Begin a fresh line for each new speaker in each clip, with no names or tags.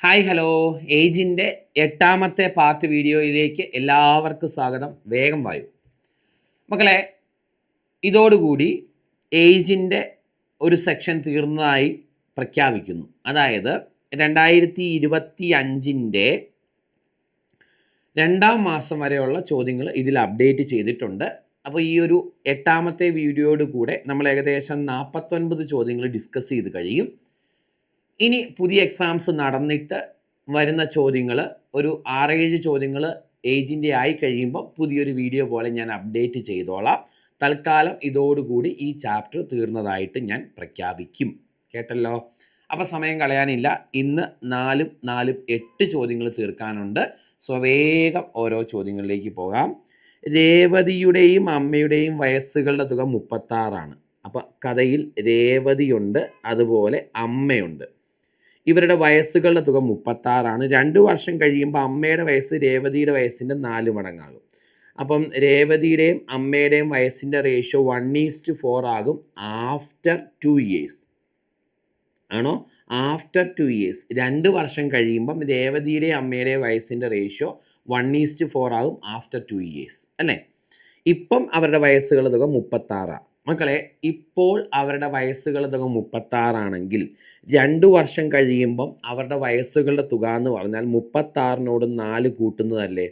Hi hello ഏജിൻ്റെ എട്ടാമത്തെ part വീഡിയോയിലേക്ക് എല്ലാവർക്കും സ്വാഗതം. വേഗം വായു മക്കളെ. ഇതോടുകൂടി ഏജിൻ്റെ ഒരു സെക്ഷൻ തീർന്നതായി പ്രഖ്യാപിക്കുന്നു. അതായത് 2025 രണ്ടാം മാസം വരെയുള്ള ചോദ്യങ്ങൾ ഇതിൽ അപ്ഡേറ്റ് ചെയ്തിട്ടുണ്ട്. അപ്പോൾ ഈ ഒരു എട്ടാമത്തെ വീഡിയോയോട് കൂടെ നമ്മൾ ഏകദേശം 49 ചോദ്യങ്ങൾ ഡിസ്കസ് ചെയ്ത് കഴിയും. ഇനി പുതിയ എക്സാംസ് നടന്നിട്ട് വരുന്ന ചോദ്യങ്ങൾ ഒരു 6-7 ചോദ്യങ്ങൾ ഏജിൻ്റെ ആയി കഴിയുമ്പോൾ പുതിയൊരു വീഡിയോ പോലെ ഞാൻ അപ്ഡേറ്റ് ചെയ്തോളാം. തൽക്കാലം ഇതോടുകൂടി ഈ ചാപ്റ്റർ തീർന്നതായിട്ട് ഞാൻ പ്രഖ്യാപിക്കും. കേട്ടല്ലോ? അപ്പോൾ സമയം കളയാനില്ല. ഇന്ന് 8 ചോദ്യങ്ങൾ തീർക്കാനുണ്ട്. സോ വേഗം ഓരോ ചോദ്യങ്ങളിലേക്ക് പോകാം. രേവതിയുടെയും അമ്മയുടെയും വയസ്സുകളുടെ തുക 36. അപ്പോൾ കഥയിൽ രേവതിയുണ്ട്, അതുപോലെ അമ്മയുണ്ട്. ഇവരുടെ വയസ്സുകളുടെ തുക 36. 2 വർഷം കഴിയുമ്പോൾ അമ്മയുടെ വയസ്സ് രേവതിയുടെ വയസ്സിൻ്റെ 4 മടങ്ങാകും. അപ്പം രേവതിയുടെയും അമ്മയുടെയും വയസ്സിൻ്റെ റേഷ്യോ 1:4 ആകും ആഫ്റ്റർ 2 ഇയേഴ്സ്. ആണോ? ആഫ്റ്റർ 2 ഇയേഴ്സ് 2 വർഷം കഴിയുമ്പം രേവതിയുടെയും അമ്മയുടെയും വയസ്സിൻ്റെ റേഷ്യോ 1:4 ആകും ആഫ്റ്റർ 2 ഇയേഴ്സ് അല്ലേ? ഇപ്പം അവരുടെ വയസ്സുകളുടെ തുക 36. മക്കളെ, ഇപ്പോൾ അവരുടെ വയസ്സുകളുടെ തുക 36 2 വർഷം കഴിയുമ്പം അവരുടെ വയസ്സുകളുടെ തുക എന്ന് പറഞ്ഞാൽ 36നോട് 4 കൂട്ടുന്നതല്ലേ?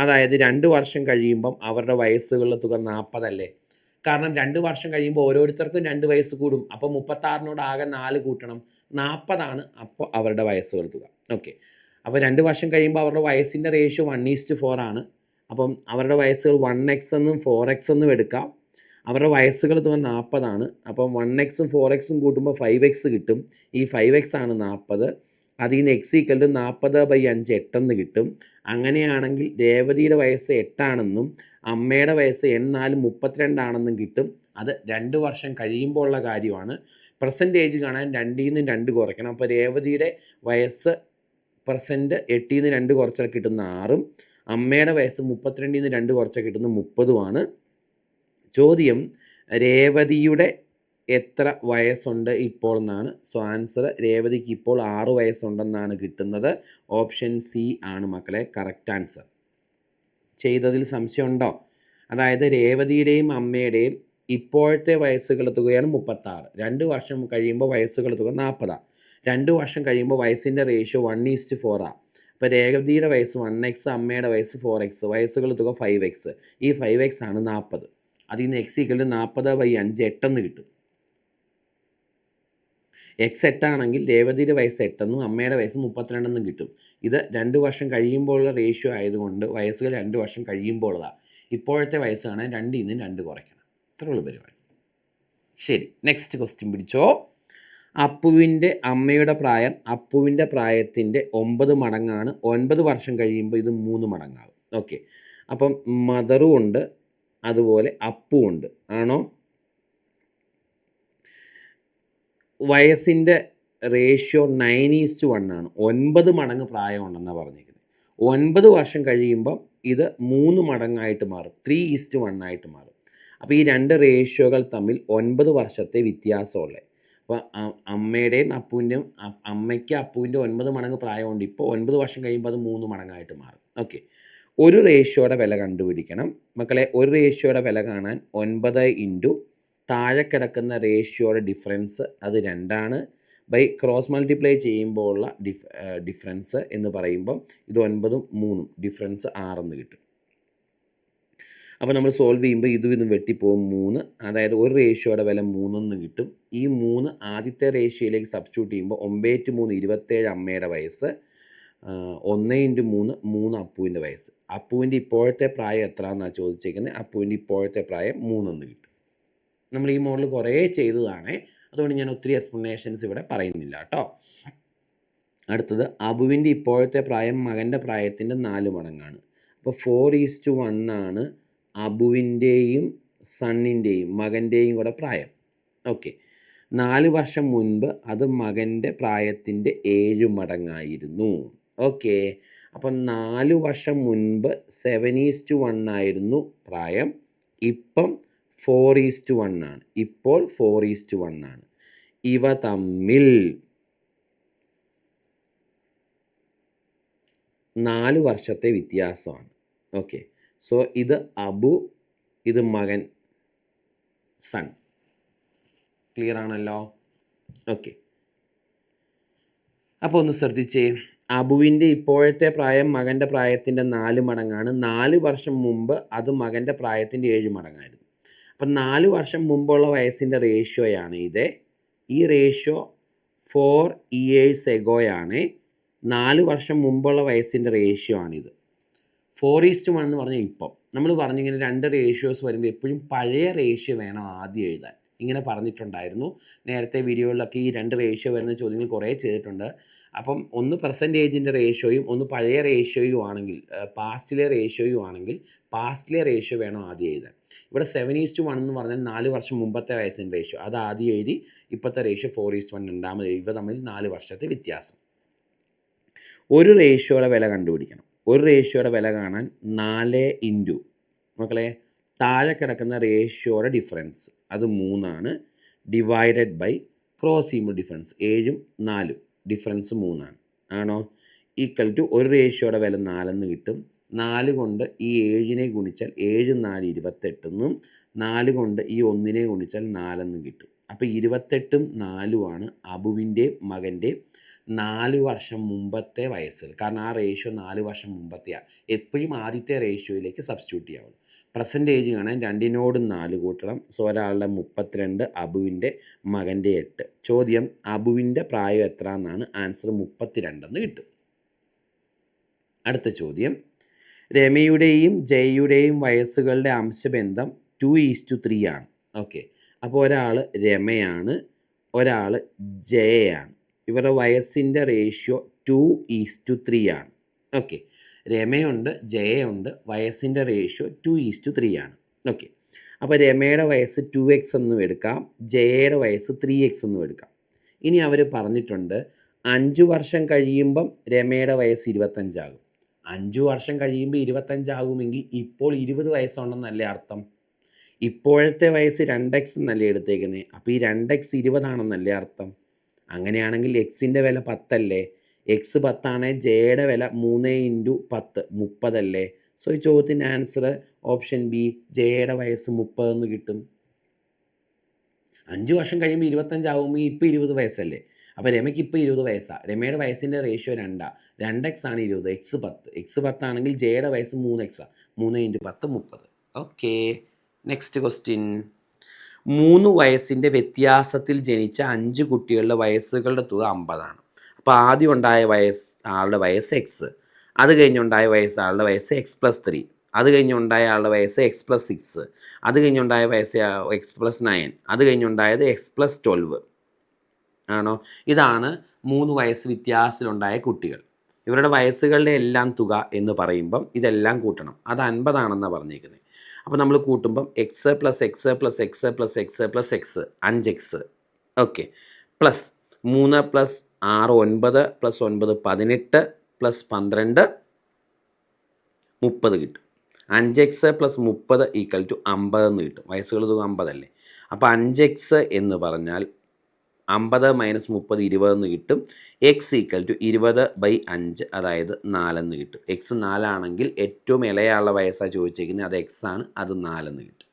അതായത് 2 വർഷം കഴിയുമ്പം അവരുടെ വയസ്സുകളുടെ തുക 40 അല്ലേ? കാരണം 2 വർഷം കഴിയുമ്പോൾ ഓരോരുത്തർക്കും 2 വയസ്സ് കൂടും. അപ്പോൾ 36നോട് ആകെ 4 കൂട്ടണം, 40 അപ്പോൾ അവരുടെ വയസ്സുകളുടെ തുക. ഓക്കെ, അപ്പോൾ 2 വർഷം കഴിയുമ്പോൾ അവരുടെ വയസ്സിൻ്റെ റേഷ്യോ 1:4 ആണ്. അപ്പം അവരുടെ വയസ്സുകൾ 1x എന്നും 4x എന്നും എടുക്കാം. അവരുടെ വയസ്സുകൾ തുക 40. അപ്പം 1x 4x കൂട്ടുമ്പോൾ 5x കിട്ടും. ഈ 5x ആണ് 40. അതിൽ നിന്ന് x = 40/5 8 കിട്ടും. അങ്ങനെയാണെങ്കിൽ രേവതിയുടെ വയസ്സ് 8 അമ്മയുടെ വയസ്സ് 32 കിട്ടും. അത് 2 വർഷം കഴിയുമ്പോൾ ഉള്ള കാര്യമാണ്. പെർസെൻറ്റേജ് കാണാൻ 2 2 കുറയ്ക്കണം. അപ്പോൾ രേവതിയുടെ വയസ്സ് പെർസെൻറ്റ് 8 2 കുറച്ചാൽ കിട്ടുന്ന 6, അമ്മയുടെ വയസ്സ് 32 2 കുറച്ചാൽ കിട്ടുന്ന 30. ചോദ്യം, രേവതിയുടെ എത്ര വയസ്സുണ്ട് ഇപ്പോൾ എന്നാണ്. സോ ആൻസർ രേവതിക്ക് ഇപ്പോൾ 6 വയസ്സുണ്ടെന്നാണ് കിട്ടുന്നത്. ഓപ്ഷൻ സി ആണ് മക്കളെ കറക്റ്റ് ആൻസർ. ചെയ്തതിൽ സംശയമുണ്ടോ? അതായത് രേവതിയുടെയും അമ്മയുടെയും ഇപ്പോഴത്തെ വയസ്സുകളുടെ തുകയാണ് 36. 2 വർഷം കഴിയുമ്പോൾ വയസ്സുകളുടെ തുക 40. 2 വർഷം കഴിയുമ്പോൾ വയസ്സിൻ്റെ റേഷ്യോ 1:4. അപ്പോൾ രേവതിയുടെ വയസ്സ് 1x, അമ്മയുടെ വയസ്സ് 4x, വയസ്സുകളുടെ തുക 5x. ഈ 5x ആണ് 40. അതിൽ നിന്ന് x = 40/5 8 കിട്ടും. x 8 രേവതിയുടെ വയസ്സ് 8 അമ്മയുടെ വയസ്സ് 32 കിട്ടും. ഇത് 2 വർഷം കഴിയുമ്പോഴുള്ള റേഷ്യോ ആയതുകൊണ്ട് വയസ്സുകൾ 2 വർഷം കഴിയുമ്പോഴുള്ളതാണ്. ഇപ്പോഴത്തെ വയസ്സ് കാണാൻ 2 2 കുറയ്ക്കണം. ഇത്രയുള്ള പരിപാടി. ശരി, നെക്സ്റ്റ് ക്വസ്റ്റ്യൻ പിടിച്ചോ. അപ്പുവിൻ്റെ അമ്മയുടെ പ്രായം അപ്പുവിൻ്റെ പ്രായത്തിൻ്റെ 9 മടങ്ങാണ്. 9 വർഷം കഴിയുമ്പോൾ ഇത് 3 മടങ്ങാകും. ഓക്കെ, അപ്പം മദറും ഉണ്ട്, അതുപോലെ അപ്പു ഉണ്ട്. ആണോ? വയസ്സിൻ്റെ റേഷ്യോ 9:1 ആണ്. 9 മടങ്ങ് പ്രായമുണ്ടെന്നാണ് പറഞ്ഞിരിക്കുന്നത്. 9 വർഷം കഴിയുമ്പം ഇത് 3 മടങ്ങായിട്ട് മാറും, 3:1 ആയിട്ട് മാറും. അപ്പോൾ ഈ 2 റേഷ്യോകൾ തമ്മിൽ 9 വർഷത്തെ വ്യത്യാസമുള്ളത്. അപ്പോൾ അമ്മയുടെയും അപ്പുവിൻ്റെയും അമ്മയ്ക്ക് അപ്പുവിൻ്റെ 9 മടങ്ങ് പ്രായമുണ്ട്. ഇപ്പോൾ 9 വർഷം കഴിയുമ്പോൾ അത് 3 മടങ്ങായിട്ട് മാറും. ഓക്കെ, ഒരു റേഷ്യോയുടെ വില കണ്ടുപിടിക്കണം മക്കളെ. ഒരു റേഷ്യോയുടെ വില കാണാൻ 9 താഴെ കിടക്കുന്ന റേഷ്യോയുടെ ഡിഫറൻസ് അത് 2 ബൈ ക്രോസ് മൾട്ടിപ്ലൈ ചെയ്യുമ്പോൾ ഉള്ള ഡിഫറൻസ് എന്ന് പറയുമ്പം ഇത് 9 3 ഡിഫറൻസ് 6 കിട്ടും. അപ്പോൾ നമ്മൾ സോൾവ് ചെയ്യുമ്പോൾ ഇതും വെട്ടിപ്പോകും 3. അതായത് ഒരു റേഷ്യോയുടെ വില 3 കിട്ടും. ഈ 3 ആദ്യത്തെ റേഷ്യോയിലേക്ക് സബ്സ്റ്റിറ്റ്യൂട്ട് ചെയ്യുമ്പോൾ 9 3 27 അമ്മയുടെ വയസ്സ്, 1 × 3 3 അപ്പുവിൻ്റെ വയസ്സ്. അപ്പുവിൻ്റെ ഇപ്പോഴത്തെ പ്രായം എത്ര എന്നാണ് ചോദിച്ചേക്കുന്നത്. അപ്പുവിൻ്റെ ഇപ്പോഴത്തെ പ്രായം 3 കിട്ടും. നമ്മൾ ഈ മോഡൽ കുറേ ചെയ്തതാണ്, അതുകൊണ്ട് ഞാൻ ഒത്തിരി എക്സ്പ്ലനേഷൻസ് ഇവിടെ പറയുന്നില്ല കേട്ടോ. അടുത്തത്, അബുവിൻ്റെ ഇപ്പോഴത്തെ പ്രായം മകൻ്റെ പ്രായത്തിൻ്റെ 4 മടങ്ങാണ്. അപ്പോൾ 4:1 ആണ് അബുവിൻ്റെയും സണ്ണിൻ്റെയും മകൻ്റെയും കൂടെ പ്രായം. ഓക്കെ, 4 വർഷം മുൻപ് അത് മകൻ്റെ പ്രായത്തിൻ്റെ 7 മടങ്ങായിരുന്നു. ഓക്കെ, അപ്പം 4 വർഷം മുൻപ് 7:1 ആയിരുന്നു പ്രായം. ഇപ്പം 4:1 ആണ്. ഇപ്പോൾ 4:1 ആണ്. ഇവ തമ്മിൽ 4 വർഷത്തെ വ്യത്യാസമാണ്. ഓക്കെ, സോ ഇത് അബു, ഇത് മകൻ, സൺ. ക്ലിയർ ആണല്ലോ? ഓക്കെ, അപ്പോൾ ഒന്ന് ശ്രദ്ധിച്ചേ. അബുവിൻ്റെ ഇപ്പോഴത്തെ പ്രായം മകൻ്റെ പ്രായത്തിൻ്റെ 4 മടങ്ങാണ്. 4 വർഷം മുമ്പ് അത് മകൻ്റെ പ്രായത്തിൻ്റെ 7 മടങ്ങായിരുന്നു. അപ്പം 4 വർഷം മുമ്പുള്ള വയസ്സിൻ്റെ റേഷ്യോയാണ് ഇത്. ഈ റേഷ്യോ 4 years എഗോയാണ്. 4 വർഷം മുമ്പുള്ള വയസ്സിൻ്റെ റേഷ്യോ ആണിത്. 4:1 എന്ന് പറഞ്ഞാൽ ഇപ്പം നമ്മൾ പറഞ്ഞിങ്ങനെ 2 റേഷ്യോസ് വരുമ്പോൾ എപ്പോഴും പഴയ റേഷ്യോ വേണം ആദ്യം എഴുതാൻ. ഇങ്ങനെ പറഞ്ഞിട്ടുണ്ടായിരുന്നു നേരത്തെ വീഡിയോകളിലൊക്കെ. ഈ 2 റേഷ്യോ വരുന്ന ചോദ്യങ്ങൾ കുറേ ചെയ്തിട്ടുണ്ട്. അപ്പം ഒന്ന് പെർസെൻറ്റേജിൻ്റെ റേഷ്യോയും ഒന്ന് പഴയ റേഷ്യോയും ആണെങ്കിൽ, പാസ്റ്റിലെ റേഷ്യോയും ആണെങ്കിൽ പാസ്റ്റിലെ റേഷ്യോ വേണം ആദ്യം എഴുതാൻ. ഇവിടെ 7:1 എന്ന് പറഞ്ഞാൽ 4 വർഷം മുമ്പത്തെ വയസ്സിൻ്റെ റേഷ്യോ, അത് ആദ്യം എഴുതി. ഇപ്പോഴത്തെ റേഷ്യോ 4:1 രണ്ടാമത്. ഇവ തമ്മിൽ 4 വർഷത്തെ വ്യത്യാസം. ഒരു റേഷ്യോയുടെ വില കണ്ടുപിടിക്കണം. ഒരു റേഷ്യോയുടെ വില കാണാൻ 4 ഇൻറ്റു മക്കളെ താഴെ കിടക്കുന്ന റേഷ്യോയുടെ ഡിഫറൻസ്, അത് 3 ഡിവൈഡഡ് ബൈ ക്രോസ് ചെയ്യുമ്പോൾ ഡിഫറൻസ് 7ഉം 4ഉം ഡിഫറൻസ് 3 ആണോ, ഈക്വൽ ടു ഒരു റേഷ്യോയുടെ വില 4 കിട്ടും. 4 കൊണ്ട് ഈ 7നെ ഗുണിച്ചാൽ 7 4 28 4 കൊണ്ട് ഈ 1നെ ഗുണിച്ചാൽ 4 കിട്ടും. അപ്പോൾ 28ഉം 4ഉമാണ് അബുവിൻ്റെയും മകൻ്റെയും 4 വർഷം മുമ്പത്തെ വയസ്സുകൾ. കാരണം ആ റേഷ്യോ 4 വർഷം മുമ്പത്തെയാണ്. എപ്പോഴും ആദ്യത്തെ റേഷ്യോയിലേക്ക് സബ്സ്റ്റിറ്റ്യൂട്ട് ചെയ്യാവുള്ളൂ. പ്രസൻറ്റേജ് കാണാൻ 2നോട് 4 കൂട്ടണം. സോ ഒരാളുടെ 32, അബുവിൻ്റെ മകൻ്റെ 8. ചോദ്യം അബുവിൻ്റെ പ്രായം എത്ര എന്നാണ്. ആൻസർ 32 കിട്ടും. അടുത്ത ചോദ്യം, രമയുടെയും ജയയുടെയും വയസ്സുകളുടെ അംശബന്ധം 2:3 ആണ്. ഓക്കെ, അപ്പോൾ ഒരാൾ രമയാണ്, ഒരാൾ ജയയാണ്. ഇവരുടെ വയസ്സിൻ്റെ റേഷ്യോ 2:3 ആണ്. ഓക്കെ, രമയുണ്ട്, ജയയുണ്ട്, വയസ്സിൻ്റെ റേഷ്യോ 2:3 ആണ്. ഓക്കെ, അപ്പോൾ രമയുടെ വയസ്സ് 2x എന്നും എടുക്കാം, ജയയുടെ വയസ്സ് 3x എന്നും എടുക്കാം. ഇനി അവർ പറഞ്ഞിട്ടുണ്ട് 5 വർഷം കഴിയുമ്പം രമയുടെ വയസ്സ് 25 ആകും. 5 വർഷം കഴിയുമ്പോൾ 25 ആകുമെങ്കിൽ ഇപ്പോൾ 20 വയസ്സുണ്ടെന്നല്ലേ അർത്ഥം. ഇപ്പോഴത്തെ വയസ്സ് 2x എന്നല്ലേ എടുത്തേക്കുന്നത്. അപ്പോൾ ഈ 2x 20 ആണെന്നല്ലേ അർത്ഥം. അങ്ങനെയാണെങ്കിൽ എക്സിൻ്റെ വില 10 അല്ലേ. എക്സ് 10 ആണ്, ജെയുടെ വില 3 × 10 30 അല്ലേ. സോ ഈ ചോദ്യത്തിൻ്റെ ആൻസർ ഓപ്ഷൻ ബി, ജെയുടെ വയസ്സ് 30 എന്ന് കിട്ടും. 5 വർഷം കഴിയുമ്പോൾ 25 ആകുമ്പോൾ ഇപ്പോൾ 20 വയസ്സല്ലേ. അപ്പോൾ രമയ്ക്ക് ഇപ്പോൾ 20 വയസ്സാണ്. രമയുടെ വയസ്സിൻ്റെ റേഷ്യോ 2. 2x ആണ് 20, എക്സ് 10. എക്സ് 10 ആണെങ്കിൽ ജെയുടെ വയസ്സ് 3x ആണ്. 3 × 10 30. Okay, next question. 3 വയസ്സിൻ്റെ വ്യത്യാസത്തിൽ ജനിച്ച 5 കുട്ടികളുടെ വയസ്സുകളുടെ തുക 50 ആണ്. അപ്പോൾ ആദ്യം ഉണ്ടായ ആളുടെ വയസ്സ് എക്സ്, അത് കഴിഞ്ഞുണ്ടായ ആളുടെ വയസ്സ് x+3, അത് കഴിഞ്ഞുണ്ടായ ആളുടെ വയസ്സ് x+6, അത് കഴിഞ്ഞുണ്ടായ വയസ്സ് x+9, അത് കഴിഞ്ഞുണ്ടായത് x+12 ആണോ. ഇതാണ് 3 വയസ്സ് വ്യത്യാസത്തിലുണ്ടായ കുട്ടികൾ. ഇവരുടെ വയസ്സുകളുടെ എല്ലാം തുക എന്ന് പറയുമ്പം ഇതെല്ലാം കൂട്ടണം. അത് 50 ആണെന്നാണ് പറഞ്ഞിരിക്കുന്നത്. അപ്പോൾ നമ്മൾ കൂട്ടുമ്പം x + x + x + x + x 5x. Okay, plus 3 + 6 9 + 9 18 + 12 30 കിട്ടും. 5x + 30 = 50 എന്ന് കിട്ടും. വയസ്സുകൾ തുക 50 അല്ലേ. അപ്പോൾ 5x എന്ന് പറഞ്ഞാൽ 50 - 30 20 എന്ന് കിട്ടും. x = 20/5, അതായത് 4 എന്ന് കിട്ടും. x 4 ആണെങ്കിൽ ഏറ്റവും ഇളയാളുടെ വയസ്സാണ് ചോദിച്ചിരിക്കുന്നത്, അത് x ആണ്, അത് 4 എന്ന് കിട്ടും.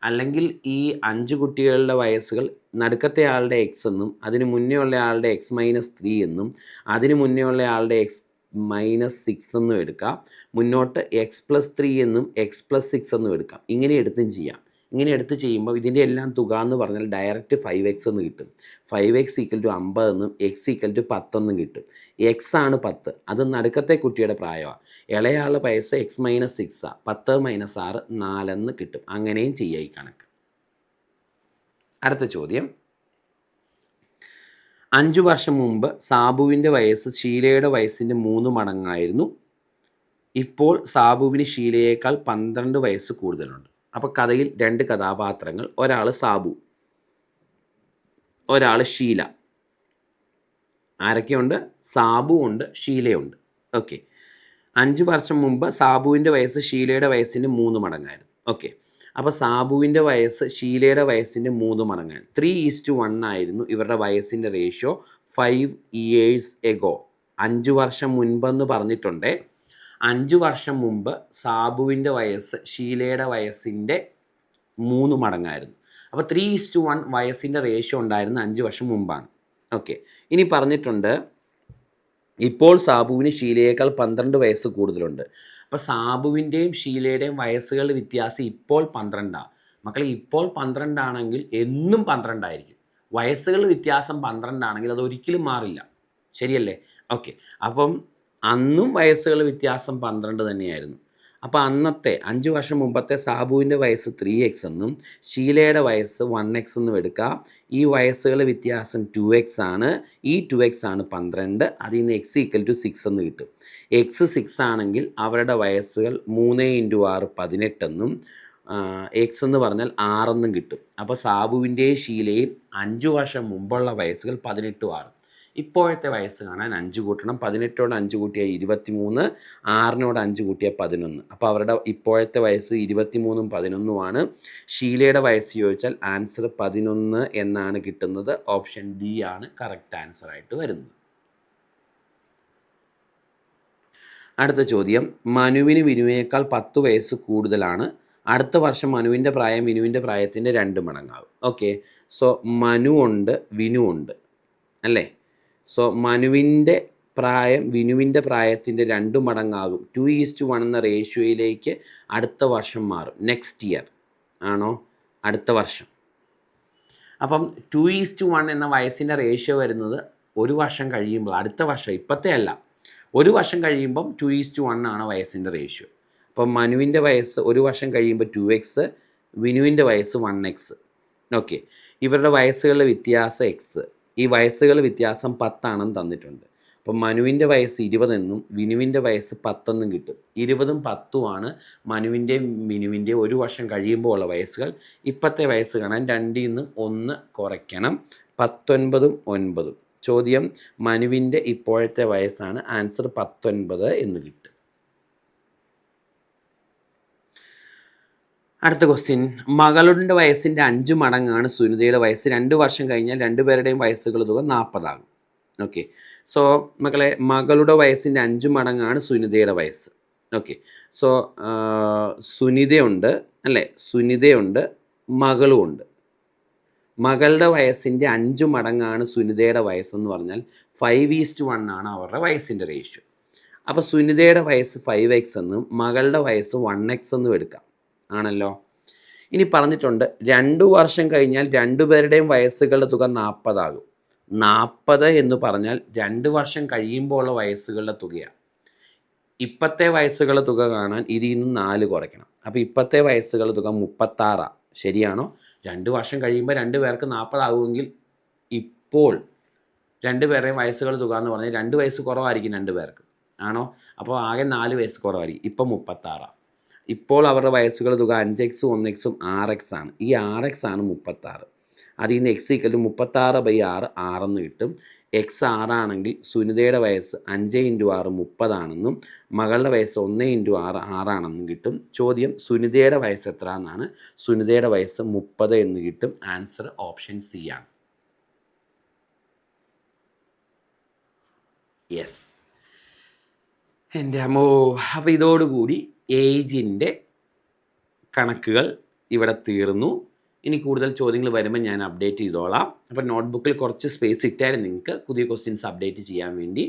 അല്ലെങ്കിൽ ഈ 5 കുട്ടികളുടെ വയസ്സുകൾ നടുക്കത്തെ ആളുടെ x എന്നും അതിന് മുന്നേ ഉള്ള ആളുടെ x-3 എന്നും അതിന് മുന്നേ ഉള്ള ആളുടെ x-6 എന്നും എടുക്കാം. മുന്നോട്ട് x+3 എന്നും x+6 എന്നും എടുക്കാം. ഇങ്ങനെ എടുത്തും ചെയ്യാം. ഇങ്ങനെ എടുത്ത് ചെയ്യുമ്പോൾ ഇതിൻ്റെ എല്ലാം തുക എന്ന് പറഞ്ഞാൽ ഡയറക്റ്റ് 5x എന്ന് കിട്ടും. 5x = 50 എന്നും x = 10 എന്നും കിട്ടും. x ആണ് 10, അത് നടുക്കത്തെ കുട്ടിയുടെ പ്രായമാണ്. ഇളയാളുടെ വയസ്സ് x-6 10 - 6 4 എന്ന് കിട്ടും. അങ്ങനെയും ചെയ്യുക ഈ കണക്ക്. അടുത്ത ചോദ്യം, 5 വർഷം മുമ്പ് സാബുവിൻ്റെ വയസ്സ് ഷീലയുടെ വയസ്സിൻ്റെ 3 മടങ്ങായിരുന്നു. ഇപ്പോൾ സാബുവിന് ഷീലയേക്കാൾ 12 വയസ്സ് കൂടുതലുണ്ട്. അപ്പോൾ കഥയിൽ 2 കഥാപാത്രങ്ങൾ, ഒരാൾ സാബു, ഒരാൾ ഷീല. ആരൊക്കെയുണ്ട്? സാബു ഉണ്ട്, ഷീലയുണ്ട്. ഓക്കെ, 5 വർഷം മുമ്പ് സാബുവിൻ്റെ വയസ്സ് ഷീലയുടെ വയസ്സിൻ്റെ 3 മടങ്ങായിരുന്നു. ഓക്കെ, അപ്പോൾ സാബുവിൻ്റെ വയസ്സ് ഷീലയുടെ വയസ്സിൻ്റെ 3 മടങ്ങാണ്. 3:1 ആയിരുന്നു ഇവരുടെ വയസ്സിൻ്റെ റേഷ്യോ 5 years ago. 5 വർഷം മുൻപെന്ന് പറഞ്ഞിട്ടുണ്ട്. 5 വർഷം മുമ്പ് സാബുവിൻ്റെ വയസ്സ് ഷീലയുടെ വയസ്സിൻ്റെ 3 മടങ്ങായിരുന്നു. അപ്പോൾ 3:1 വയസ്സിൻ്റെ റേഷ്യോ ഉണ്ടായിരുന്ന 5 വർഷം മുമ്പാണ്. ഓക്കെ, ഇനി പറഞ്ഞിട്ടുണ്ട് ഇപ്പോൾ സാബുവിന് ഷീലയേക്കാൾ 12 വയസ്സ് കൂടുതലുണ്ട്. അപ്പോൾ സാബുവിൻ്റെയും ഷീലയുടെയും വയസ്സുകളുടെ വ്യത്യാസം ഇപ്പോൾ 12 മക്കളെ. ഇപ്പോൾ 12 ആണെങ്കിൽ എന്നും 12 ആയിരിക്കും. വയസ്സുകൾ വ്യത്യാസം 12 ആണെങ്കിൽ അത് ഒരിക്കലും മാറില്ല. ശരിയല്ലേ? ഓക്കെ, അപ്പം അന്നും വയസ്സുകൾ വ്യത്യാസം 12 തന്നെയായിരുന്നു. അപ്പോൾ അന്നത്തെ 5 വർഷം മുമ്പത്തെ സാബുവിൻ്റെ വയസ്സ് 3x എന്നും ഷീലയുടെ വയസ്സ് 1x എന്നും എടുക്കാം. ഈ വയസ്സുകൾ വ്യത്യാസം 2x ആണ്. ഈ 2x ആണ് 12. അതിൽ നിന്ന് x = 6 എന്ന് കിട്ടും. x 6 ആണെങ്കിൽ അവരുടെ വയസ്സുകൾ 3 × 6 18 എന്നും x എന്ന് പറഞ്ഞാൽ 6 എന്നും കിട്ടും. അപ്പോൾ സാബുവിൻ്റെയും ഷീലയും 5 വർഷം മുമ്പുള്ള വയസ്സുകൾ 18 6. ഇപ്പോഴത്തെ വയസ്സ് കാണാൻ 5 കൂട്ടണം. 18നോട് 5 കൂട്ടിയാൽ 23, 6നോട് 5 കൂട്ടിയാൽ 11. അപ്പോൾ അവരുടെ ഇപ്പോഴത്തെ വയസ്സ് 23ഉം 11ഉമാണ്. ഷീലയുടെ വയസ്സ് ചോദിച്ചാൽ ആൻസർ 11 എന്നാണ് കിട്ടുന്നത്. ഓപ്ഷൻ ഡി ആണ് കറക്റ്റ് ആൻസർ ആയിട്ട് വരുന്നത്. അടുത്ത ചോദ്യം, മനുവിന് വിനുവിനേക്കാൾ 10 വയസ്സ് കൂടുതലാണ്. അടുത്ത വർഷം മനുവിൻ്റെ പ്രായം വിനുവിൻ്റെ പ്രായത്തിൻ്റെ 2 മടങ്ങാകും. ഓക്കെ, സോ മനു ഉണ്ട്, വിനു ഉണ്ട് അല്ലേ? സോ മനുവിൻ്റെ പ്രായം വിനുവിൻ്റെ പ്രായത്തിൻ്റെ 2 മടങ്ങാകും. 2:1 എന്ന റേഷ്യോയിലേക്ക് അടുത്ത വർഷം മാറും. നെക്സ്റ്റ് ഇയർ ആണോ? അടുത്ത വർഷം. അപ്പം 2:1 എന്ന വയസ്സിൻ്റെ റേഷ്യോ വരുന്നത് ഒരു വർഷം കഴിയുമ്പോൾ, അടുത്ത വർഷം, ഇപ്പോഴത്തെ അല്ല, ഒരു വർഷം കഴിയുമ്പം 2:1 ആണ് വയസ്സിൻ്റെ റേഷ്യോ. അപ്പം മനുവിൻ്റെ വയസ്സ് ഒരു വർഷം കഴിയുമ്പോൾ 2x, വിനുവിൻ്റെ വയസ്സ് 1x. ഓക്കെ, ഇവരുടെ വയസ്സുകളുടെ വ്യത്യാസം x. ഈ വയസ്സുകൾ വ്യത്യാസം 10 ആണെന്ന് തന്നിട്ടുണ്ട്. അപ്പം മനുവിൻ്റെ വയസ്സ് 20 എന്നും വിനുവിൻ്റെ വയസ്സ് 10 എന്നും കിട്ടും. 20ഉം 10ഉം ആണ് മനുവിൻ്റെയും വിനുവിൻ്റെയും ഒരു വർഷം കഴിയുമ്പോൾ ഉള്ള വയസ്സുകൾ. ഇപ്പോഴത്തെ വയസ്സ് കാണാൻ 2ൽ നിന്ന് 1 കുറയ്ക്കണം. 19ഉം 9ഉം. ചോദ്യം, മനുവിൻ്റെ ഇപ്പോഴത്തെ വയസ്സാണ്. ആൻസർ 19 എന്ന് കിട്ടും. അടുത്ത ക്വസ്റ്റ്യൻ, മകളുടെ വയസ്സിൻ്റെ 5 മടങ്ങാണ് സുനിതയുടെ വയസ്സ്. 2 വർഷം കഴിഞ്ഞാൽ രണ്ടുപേരുടെയും വയസ്സുകൾ തുക 40 ആകും. ഓക്കെ, സോ മക്കളെ, മകളുടെ വയസ്സിൻ്റെ 5 മടങ്ങാണ് സുനിതയുടെ വയസ്സ്. ഓക്കെ, സോ സുനിതയുണ്ട് അല്ലേ? സുനിതയുണ്ട്, മകളുമുണ്ട്. മകളുടെ വയസ്സിൻ്റെ 5 മടങ്ങാണ് സുനിതയുടെ വയസ്സെന്ന് പറഞ്ഞാൽ 5:1 ആണ് അവരുടെ വയസ്സിൻ്റെ റേഷ്യോ. അപ്പോൾ സുനിതയുടെ വയസ്സ് 5x എന്നും മകളുടെ വയസ്സ് 1x എന്നും എടുക്കാം. ആണല്ലോ. ഇനി പറഞ്ഞിട്ടുണ്ട് 2 വർഷം കഴിഞ്ഞാൽ രണ്ടുപേരുടെയും വയസ്സുകളുടെ തുക 40 ആകും. 40 എന്ന് പറഞ്ഞാൽ 2 വർഷം കഴിയുമ്പോൾ ഉള്ള വയസ്സുകളുടെ തുകയാണ്. ഇപ്പോഴത്തെ വയസ്സുകളുടെ തുക കാണാൻ ഇതിൽ നിന്ന് 4 കുറയ്ക്കണം. അപ്പോൾ ഇപ്പോഴത്തെ വയസ്സുകളുടെ തുക 36. ശരിയാണോ? 2 വർഷം കഴിയുമ്പോൾ 2 പേർക്ക് 40 ആകുമെങ്കിൽ ഇപ്പോൾ 2 പേരുടെയും വയസ്സുകളുടെ തുക എന്ന് പറഞ്ഞാൽ 2 വയസ്സ് കുറവായിരിക്കും 2 പേർക്ക്. ആണോ? അപ്പോൾ ആകെ 4 വയസ്സ് കുറവായിരിക്കും. ഇപ്പം 36. ഇപ്പോൾ അവരുടെ വയസ്സുകൾ തുക 5x, 1x, 6x ആണ്. ഈ 6x ആണ് 36. അതിൽ നിന്ന് x = 36/6 6 എന്ന് കിട്ടും. x 6 ആണെങ്കിൽ സുനിതയുടെ വയസ്സ് 5 × 6 30 ആണെന്നും മകളുടെ വയസ്സ് 1 × 6 6 ആണെന്നും കിട്ടും. ചോദ്യം, സുനിതയുടെ വയസ്സ് എത്ര എന്നാണ്. സുനിതയുടെ വയസ്സ് 30 എന്ന് കിട്ടും. ആൻസർ ഓപ്ഷൻ സി ആണ്. യെസ്, എൻ്റെ അമ്മോ. അപ്പോൾ ഇതോടുകൂടി ഏജിൻ്റെ കണക്കുകൾ ഇവിടെ തീർന്നു. ഇനി കൂടുതൽ ചോദ്യങ്ങൾ വരുമ്പോൾ ഞാൻ അപ്ഡേറ്റ് ചെയ്തോളാം. അപ്പോൾ നോട്ട്ബുക്കിൽ കുറച്ച് സ്പേസ് ഇട്ടാലും നിങ്ങൾക്ക് പുതിയ ക്വസ്റ്റ്യൻസ് അപ്ഡേറ്റ് ചെയ്യാൻ വേണ്ടി.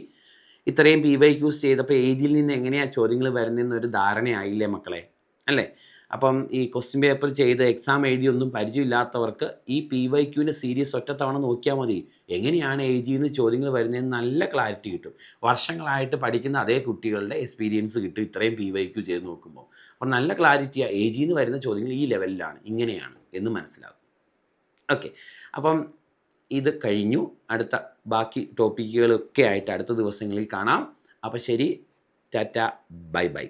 ഇത്രയും PYQs ചെയ്തപ്പോൾ ഏജിൽ നിന്ന് എങ്ങനെയാണ് ചോദ്യങ്ങൾ വരുന്നതെന്നൊരു ധാരണയായില്ലേ മക്കളെ? അല്ലേ? അപ്പം ഈ ക്വസ്റ്റ്യൻ പേപ്പർ ചെയ്ത് എക്സാം എഴുതിയൊന്നും പരിചയമില്ലാത്തവർക്ക് ഈ PYQൻ്റെ സീരീസ് ഒറ്റത്തവണ നോക്കിയാൽ മതി. എങ്ങനെയാണ് ഏജിൽ നിന്ന് ചോദ്യങ്ങൾ വരുന്നതെന്ന് നല്ല ക്ലാരിറ്റി കിട്ടും. വർഷങ്ങളായിട്ട് പഠിക്കുന്ന അതേ കുട്ടികളുടെ എക്സ്പീരിയൻസ് കിട്ടും ഇത്രയും PYQ ചെയ്ത് നോക്കുമ്പോൾ. അപ്പം നല്ല ക്ലാരിറ്റിയാണ്. ഏജിൽ നിന്ന് വരുന്ന ചോദ്യങ്ങൾ ഈ ലെവലിലാണ്, ഇങ്ങനെയാണ് എന്ന് മനസ്സിലാകും. ഓക്കെ, അപ്പം ഇത് കഴിഞ്ഞു. അടുത്ത ബാക്കി ടോപ്പിക്കുകളൊക്കെ ആയിട്ട് അടുത്ത ദിവസങ്ങളിൽ കാണാം. അപ്പോൾ ശരി, ടാറ്റ, ബൈ ബൈ.